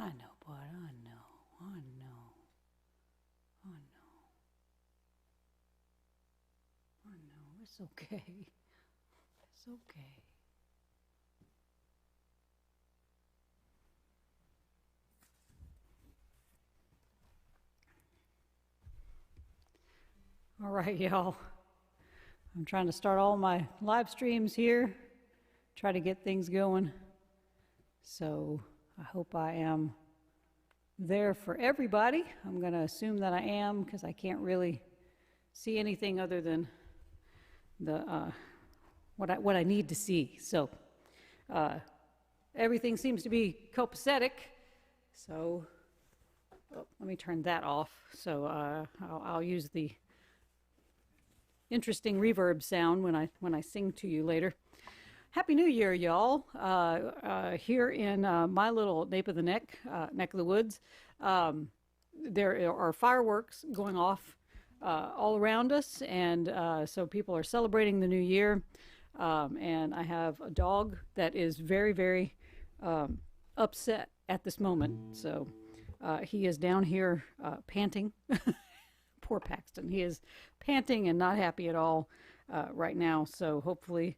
I know, bud. I know. I know. I know. I know. It's okay. It's okay. All right, y'all. I'm trying to start all my live streams here, try to get things going. So I hope I am there for everybody. I'm going to assume that I am because I can't really see anything other than the what I need to see. So everything seems to be copacetic. So let me turn that off. So I'll use the interesting reverb sound when I sing to you later. Happy New Year, y'all! Here in my little nape of the neck of the woods, there are fireworks going off all around us, and so people are celebrating the new year. And I have a dog that is very, very upset at this moment. So he is down here panting. Poor Paxton. He is panting and not happy at all right now. So hopefully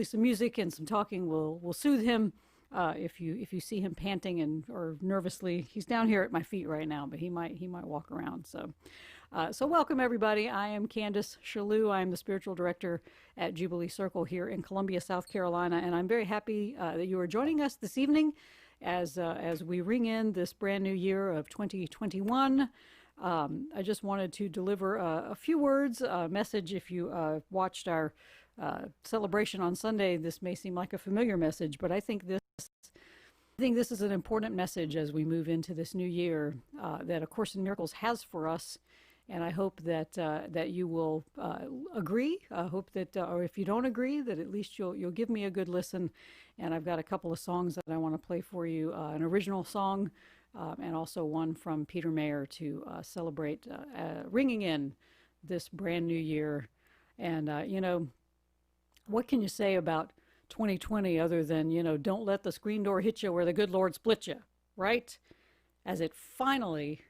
some music and some talking will soothe him. If you see him panting or nervously, he's down here at my feet right now, but he might walk around. So welcome everybody. I am Candace Chellew. I am the spiritual director at Jubilee Circle here in Columbia, South Carolina, and I'm very happy that you are joining us this evening as we ring in this brand new year of 2021. I just wanted to deliver a few words, a message. If you watched our celebration on Sunday, this may seem like a familiar message, but I think this is an important message as we move into this new year that A Course in Miracles has for us. And I hope that you will agree. I hope that, or if you don't agree, that at least you'll give me a good listen. And I've got a couple of songs that I want to play for you, an original song, and also one from Peter Mayer to celebrate ringing in this brand new year. And, what can you say about 2020 other than, don't let the screen door hit you where the good Lord split you, right? As it finally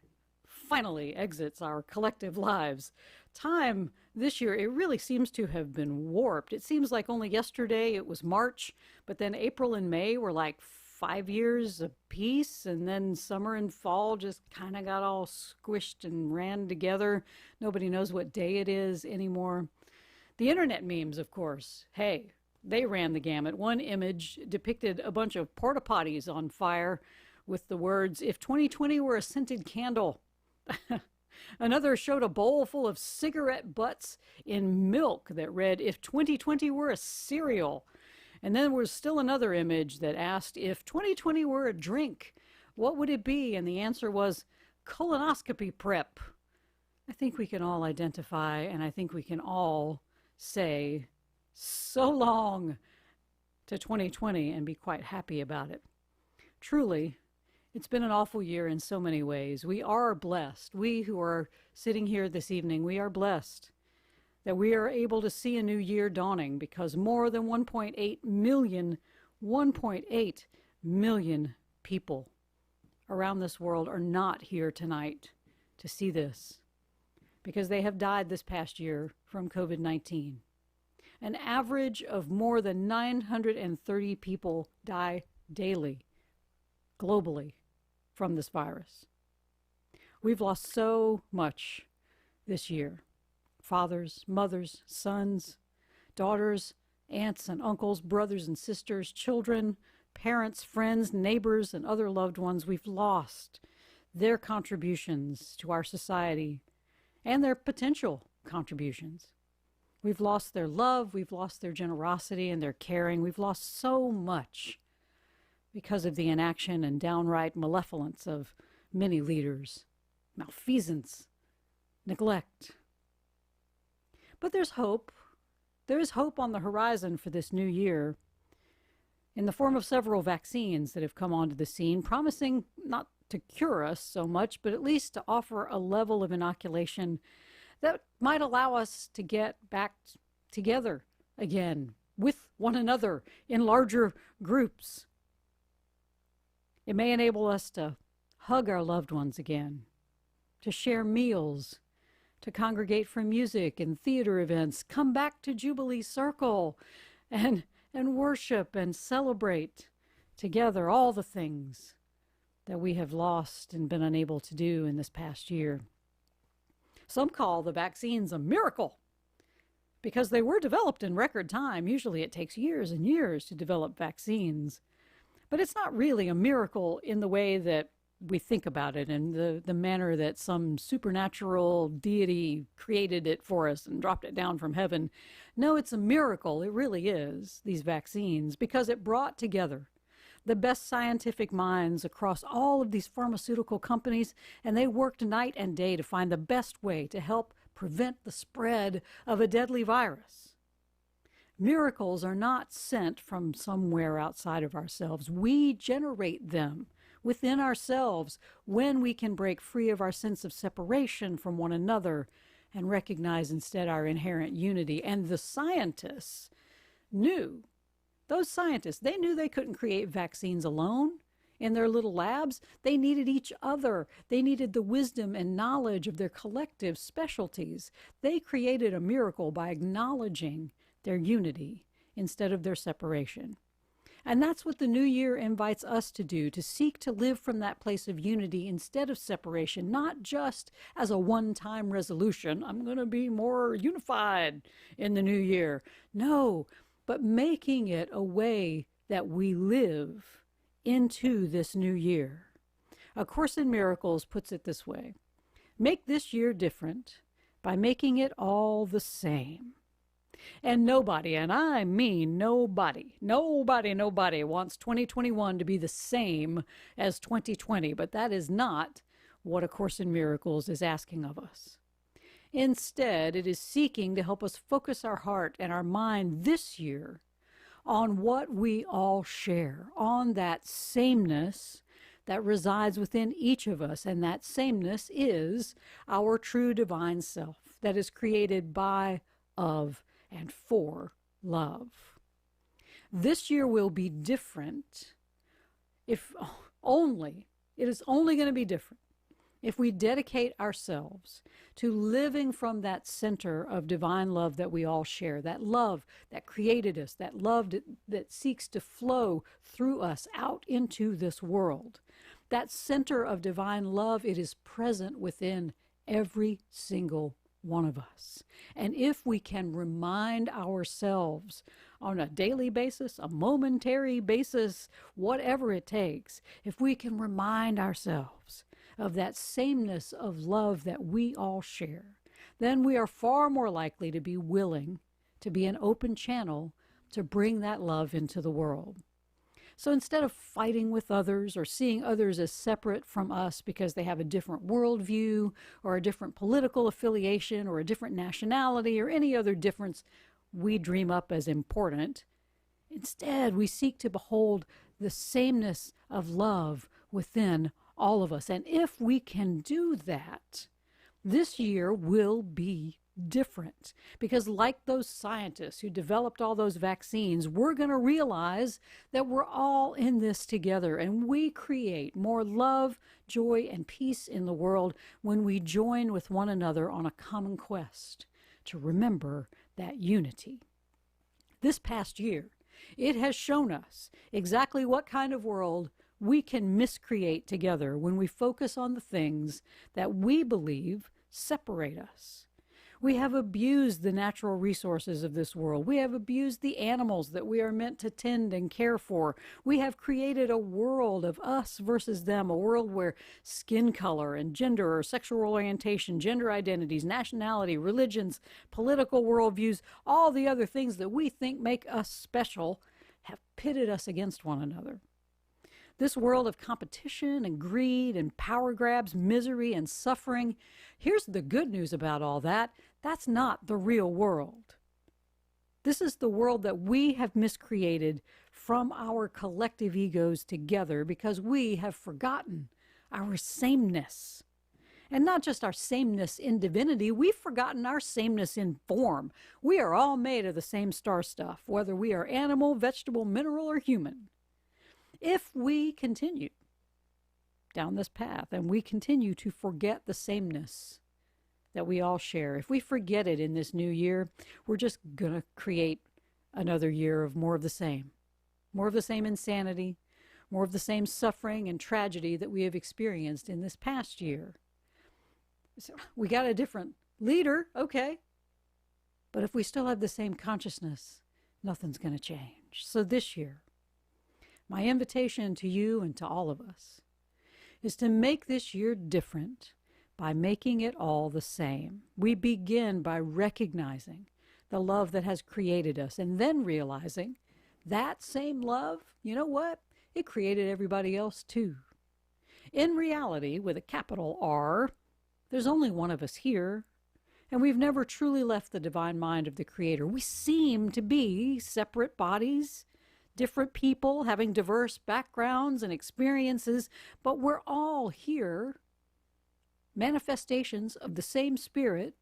exits our collective lives. Time this year, it really seems to have been warped. It seems like only yesterday it was March, but then April and May were like 5 years apiece, and then summer and fall just kind of got all squished and ran together. Nobody knows what day it is anymore. The internet memes, of course, hey, they ran the gamut. One image depicted a bunch of porta potties on fire with the words, "If 2020 were a scented candle." Another showed a bowl full of cigarette butts in milk that read, "If 2020 were a cereal." And then there was still another image that asked, "If 2020 were a drink, what would it be?" And the answer was colonoscopy prep. I think we can all identify, and I think we can all say so long to 2020 and be quite happy about it. Truly, it's been an awful year in so many ways. We are blessed. We who are sitting here this evening, we are blessed that we are able to see a new year dawning because more than 1.8 million people around this world are not here tonight to see this because they have died this past year from COVID-19. An average of more than 930 people die daily, globally, from this virus. We've lost so much this year. Fathers, mothers, sons, daughters, aunts and uncles, brothers and sisters, children, parents, friends, neighbors, and other loved ones. We've lost their contributions to our society and their potential contributions. We've lost their love, we've lost their generosity and their caring. We've lost so much because of the inaction and downright malevolence of many leaders, malfeasance, neglect. But there's hope. There is hope on the horizon for this new year in the form of several vaccines that have come onto the scene, promising not to cure us so much, but at least to offer a level of inoculation that might allow us to get back together again with one another in larger groups. It may enable us to hug our loved ones again, to share meals, to congregate for music and theater events, come back to Jubilee Circle and worship and celebrate together all the things that we have lost and been unable to do in this past year. Some call the vaccines a miracle because they were developed in record time. Usually it takes years and years to develop vaccines. But it's not really a miracle in the way that we think about it and the manner that some supernatural deity created it for us and dropped it down from heaven. No, it's a miracle. It really is, these vaccines, because it brought together the best scientific minds across all of these pharmaceutical companies, and they worked night and day to find the best way to help prevent the spread of a deadly virus. Miracles are not sent from somewhere outside of ourselves. We generate them within ourselves when we can break free of our sense of separation from one another and recognize instead our inherent unity. And the scientists knew, those scientists, they knew they couldn't create vaccines alone in their little labs. They needed each other. They needed the wisdom and knowledge of their collective specialties. They created a miracle by acknowledging their unity instead of their separation. And that's what the new year invites us to do, to seek to live from that place of unity instead of separation, not just as a one-time resolution, I'm going to be more unified in the new year. No, but making it a way that we live into this new year. A Course in Miracles puts it this way: make this year different by making it all the same. And nobody, and I mean nobody wants 2021 to be the same as 2020, but that is not what A Course in Miracles is asking of us. Instead, it is seeking to help us focus our heart and our mind this year on what we all share, on that sameness that resides within each of us, and that sameness is our true divine self that is created by, of, and for love. This year will be different it is only going to be different if we dedicate ourselves to living from that center of divine love that we all share, that love that created us, that love that seeks to flow through us out into this world. That center of divine love, it is present within every single one of us. And if we can remind ourselves on a daily basis, a momentary basis, whatever it takes, if we can remind ourselves of that sameness of love that we all share, then we are far more likely to be willing to be an open channel to bring that love into the world. So instead of fighting with others or seeing others as separate from us because they have a different worldview or a different political affiliation or a different nationality or any other difference we dream up as important, instead we seek to behold the sameness of love within all of us. And if we can do that, this year will be different, because like those scientists who developed all those vaccines, we're going to realize that we're all in this together, and we create more love, joy, and peace in the world when we join with one another on a common quest to remember that unity. This past year, it has shown us exactly what kind of world we can miscreate together when we focus on the things that we believe separate us. We have abused the natural resources of this world. We have abused the animals that we are meant to tend and care for. We have created a world of us versus them, a world where skin color and gender or sexual orientation, gender identities, nationality, religions, political worldviews, all the other things that we think make us special have pitted us against one another. This world of competition and greed and power grabs, misery and suffering, here's the good news about all that. That's not the real world. This is the world that we have miscreated from our collective egos together because we have forgotten our sameness. And not just our sameness in divinity, we've forgotten our sameness in form. We are all made of the same star stuff, whether we are animal, vegetable, mineral, or human. If we continue down this path and we continue to forget the sameness that we all share, if we forget it in this new year, we're just going to create another year of more of the same. More of the same insanity, more of the same suffering and tragedy that we have experienced in this past year. So we got a different leader, okay. But if we still have the same consciousness, nothing's going to change. So this year, my invitation to you and to all of us is to make this year different by making it all the same. We begin by recognizing the love that has created us and then realizing that same love, you know what? It created everybody else too. In reality, with a capital R, there's only one of us here, and we've never truly left the divine mind of the Creator. We seem to be separate bodies, different people having diverse backgrounds and experiences, but we're all here, manifestations of the same Spirit,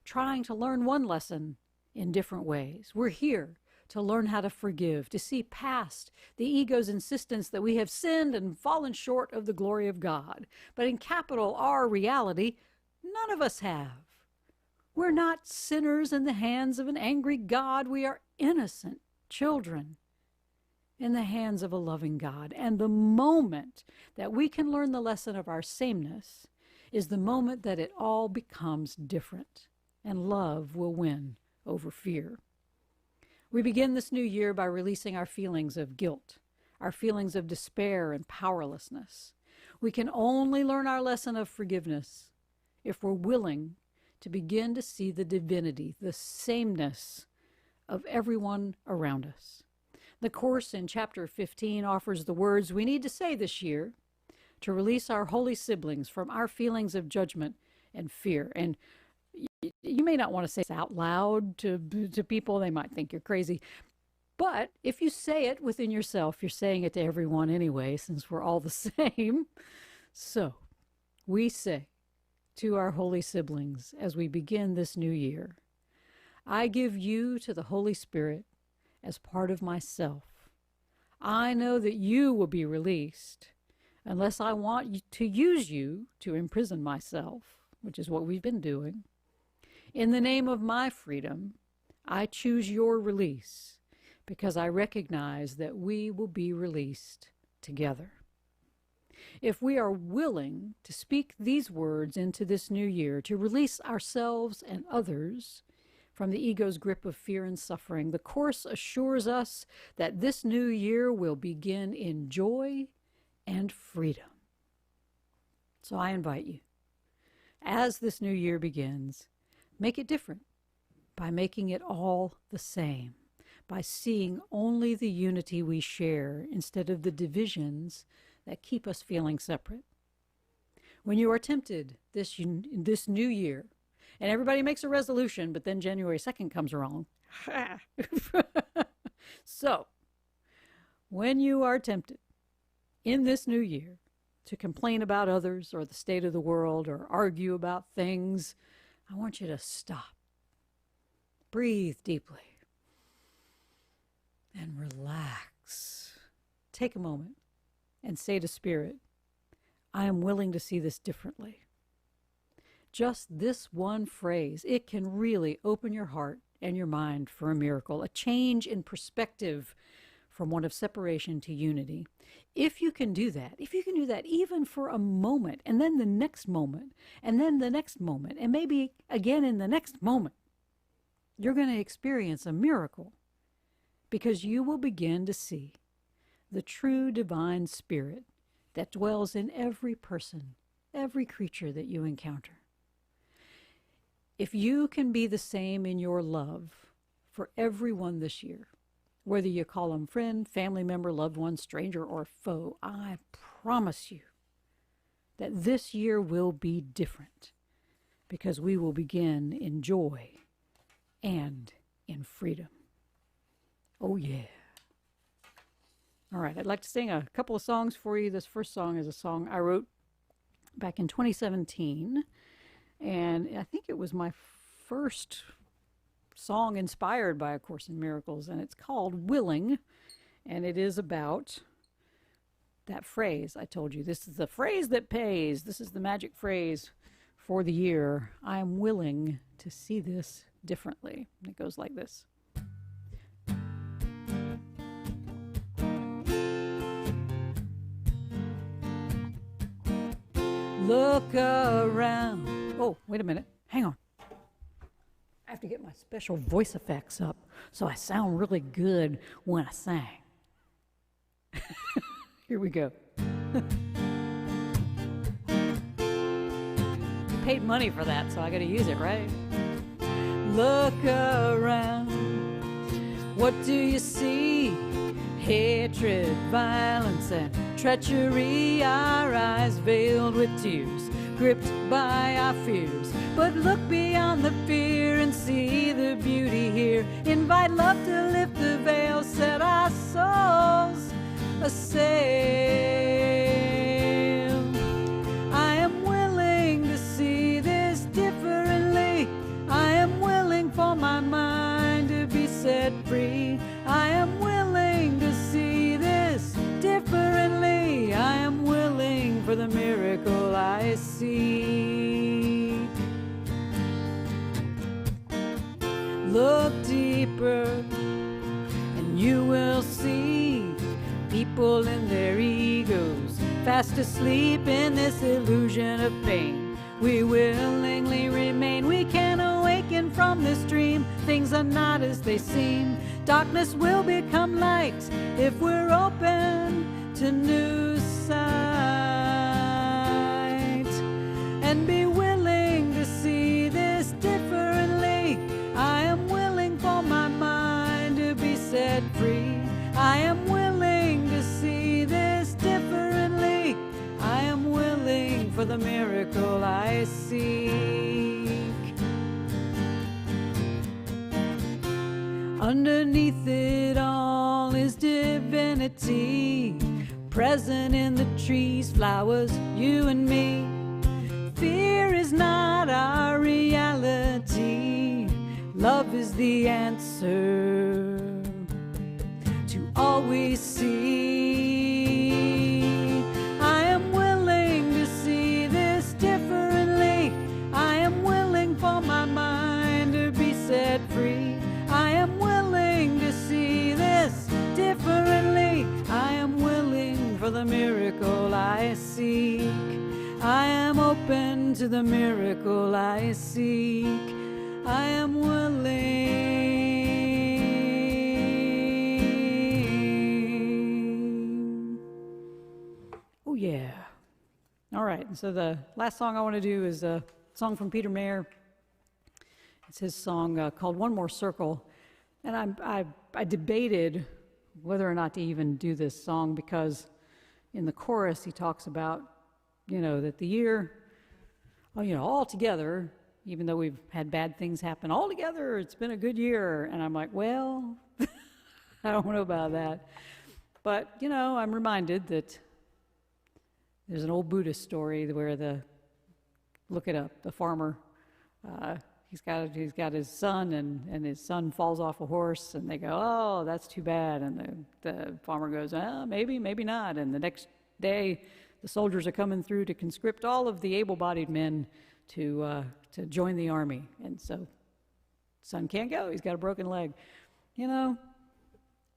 trying to learn one lesson in different ways. We're here to learn how to forgive, to see past the ego's insistence that we have sinned and fallen short of the glory of God. But in capital R reality, none of us have. We're not sinners in the hands of an angry God. We are innocent children in the hands of a loving God. And the moment that we can learn the lesson of our sameness is the moment that it all becomes different, and love will win over fear. We begin this new year by releasing our feelings of guilt, our feelings of despair and powerlessness. We can only learn our lesson of forgiveness if we're willing to begin to see the divinity, the sameness of everyone around us. The Course in Chapter 15 offers the words we need to say this year to release our holy siblings from our feelings of judgment and fear. And you may not want to say this out loud to people. They might think you're crazy. But if you say it within yourself, you're saying it to everyone anyway, since we're all the same. So we say to our holy siblings as we begin this new year, I give you to the Holy Spirit as part of myself. I know that you will be released unless I want to use you to imprison myself, which is what we've been doing. In the name of my freedom, I choose your release because I recognize that we will be released together. If we are willing to speak these words into this new year, to release ourselves and others from the ego's grip of fear and suffering, the Course assures us that this new year will begin in joy and freedom. So I invite you, as this new year begins, make it different by making it all the same, by seeing only the unity we share instead of the divisions that keep us feeling separate. When you are tempted this new year, and everybody makes a resolution, but then January 2nd comes along. So, when you are tempted in this new year to complain about others or the state of the world or argue about things, I want you to stop. Breathe deeply and relax. Take a moment and say to Spirit, I am willing to see this differently. Just this one phrase, it can really open your heart and your mind for a miracle, a change in perspective from one of separation to unity. If you can do that even for a moment, and then the next moment, and then the next moment, and maybe again in the next moment, you're going to experience a miracle because you will begin to see the true divine spirit that dwells in every person, every creature that you encounter. If you can be the same in your love for everyone this year, whether you call them friend, family member, loved one, stranger, or foe, I promise you that this year will be different because we will begin in joy and in freedom. Oh, yeah. All right, I'd like to sing a couple of songs for you. This first song is a song I wrote back in 2017, and I think it was my first song inspired by A Course in Miracles, and it's called Willing, and it is about that phrase I told you. This is the phrase that pays. This is the magic phrase for the year. I am willing to see this differently. It goes like this. Look around. Oh, wait a minute. Hang on. I have to get my special voice effects up so I sound really good when I sing. Here we go. You paid money for that, so I gotta use it, right? Look around. What do you see? Hatred, violence, and treachery. Our eyes veiled with tears, gripped by our fears. But look beyond the fear and see the beauty here. Invite love to lift the veil, set our souls assail. I am willing to see this differently. I am willing for my mind to be set free. I am willing to see this differently. I am willing for the miracle I seek. Look deeper and you will see people in their egos, fast asleep in this illusion of pain. We willingly remain. We can awaken from this dream. Things are not as they seem. Darkness will become light if we're open to new sight. And be willing to see this differently. I am willing for my mind to be set free. I am willing to see this differently. I am willing for the miracle I seek. Underneath it all is divinity, present in the trees, flowers, you and me. Fear is not our reality. Love is the answer to all we see. I am willing to see this differently. I am willing for my mind to be set free. I am willing to see this differently. I am willing for the miracle I seek. I am open to the miracle I seek. I am willing. Oh, yeah. All right. So the last song I want to do is a song from Peter Mayer. It's his song called One More Circle. And I debated whether or not to even do this song because in the chorus he talks about, that the year, all together, even though we've had bad things happen, all together, it's been a good year. And I'm like, well, I don't know about that. But, I'm reminded that there's an old Buddhist story where look it up, the farmer, he's got his son, and his son falls off a horse, and they go, oh, that's too bad. And the farmer goes, maybe, maybe not. And the next day, the soldiers are coming through to conscript all of the able-bodied men to join the army. And so son can't go. He's got a broken leg.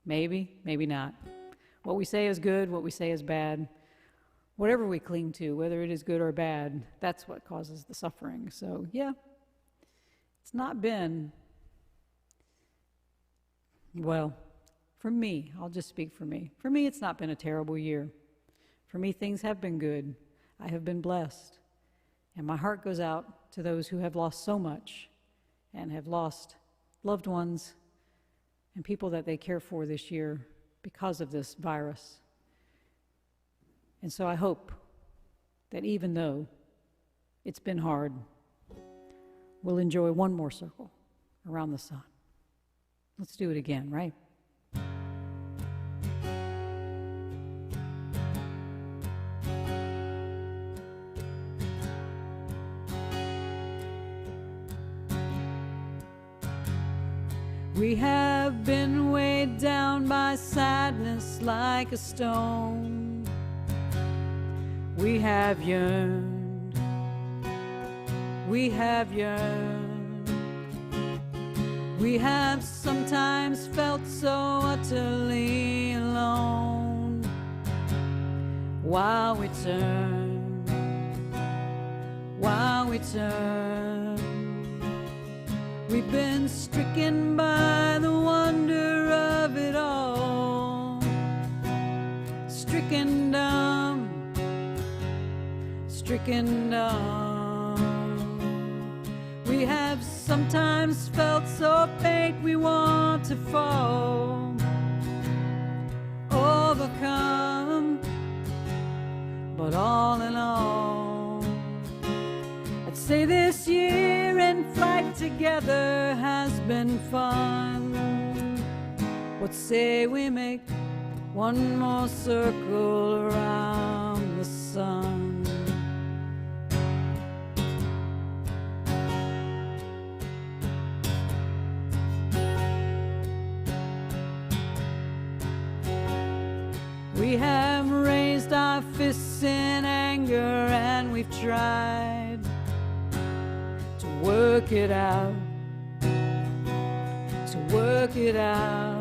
Maybe, maybe not. What we say is good, what we say is bad. Whatever we cling to, whether it is good or bad, that's what causes the suffering. So, yeah, it's not been, well, for me, I'll just speak for me. For me, it's not been a terrible year. For me, things have been good. I have been blessed. And my heart goes out to those who have lost so much and have lost loved ones and people that they care for this year because of this virus. And so I hope that even though it's been hard, we'll enjoy one more circle around the sun. Let's do it again, right? We have been weighed down by sadness like a stone. We have yearned, we have yearned, we have sometimes felt so utterly alone. While we turn, while we turn, we've been stricken by the wonder of it all, stricken dumb, stricken dumb. We have sometimes felt so faint we want to fall, overcome, but all in all, I'd say this year in flight together has been fun. What say we make one more circle around the sun? We have raised our fists in anger and we've tried to work it out, to work it out.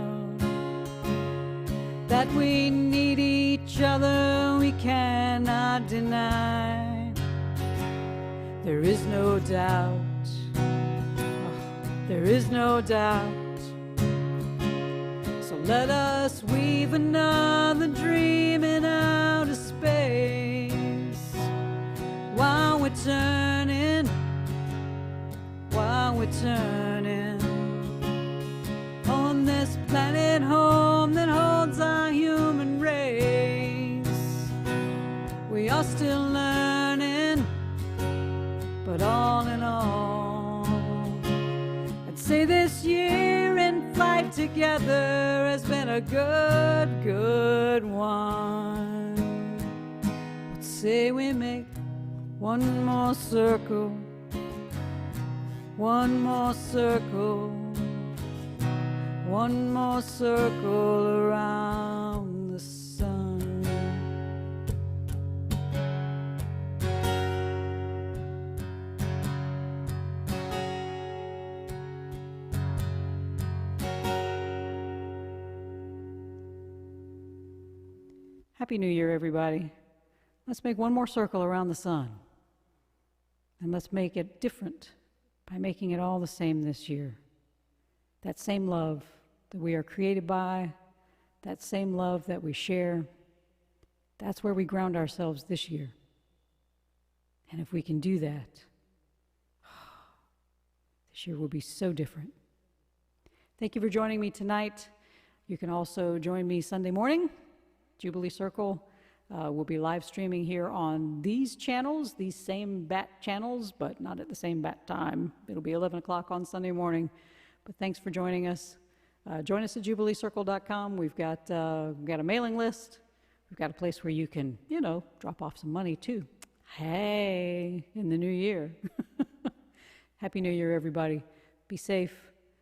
That we need each other we cannot deny. There is no doubt, there is no doubt. So let us weave another dream in outer space. While we're turning, while we're turning, on this planet home that holds our human race. We are still learning, but all in all, I'd say this year in flight together has been a good, good one. Let's say we make one more circle, one more circle, one more circle around the sun. Happy New Year, everybody. Let's make one more circle around the sun. And let's make it different by making it all the same this year. That same love that we are created by, that same love that we share, that's where we ground ourselves this year. And if we can do that, this year will be so different. Thank you for joining me tonight. You can also join me Sunday morning. Jubilee Circle will be live streaming here on these channels, these same bat channels, but not at the same bat time. It'll be 11 o'clock on Sunday morning. But thanks for joining us. Join us at jubileecircle.com. We've got a mailing list. We've got a place where you can, drop off some money too. Hey, in the new year. Happy New Year, everybody. Be safe.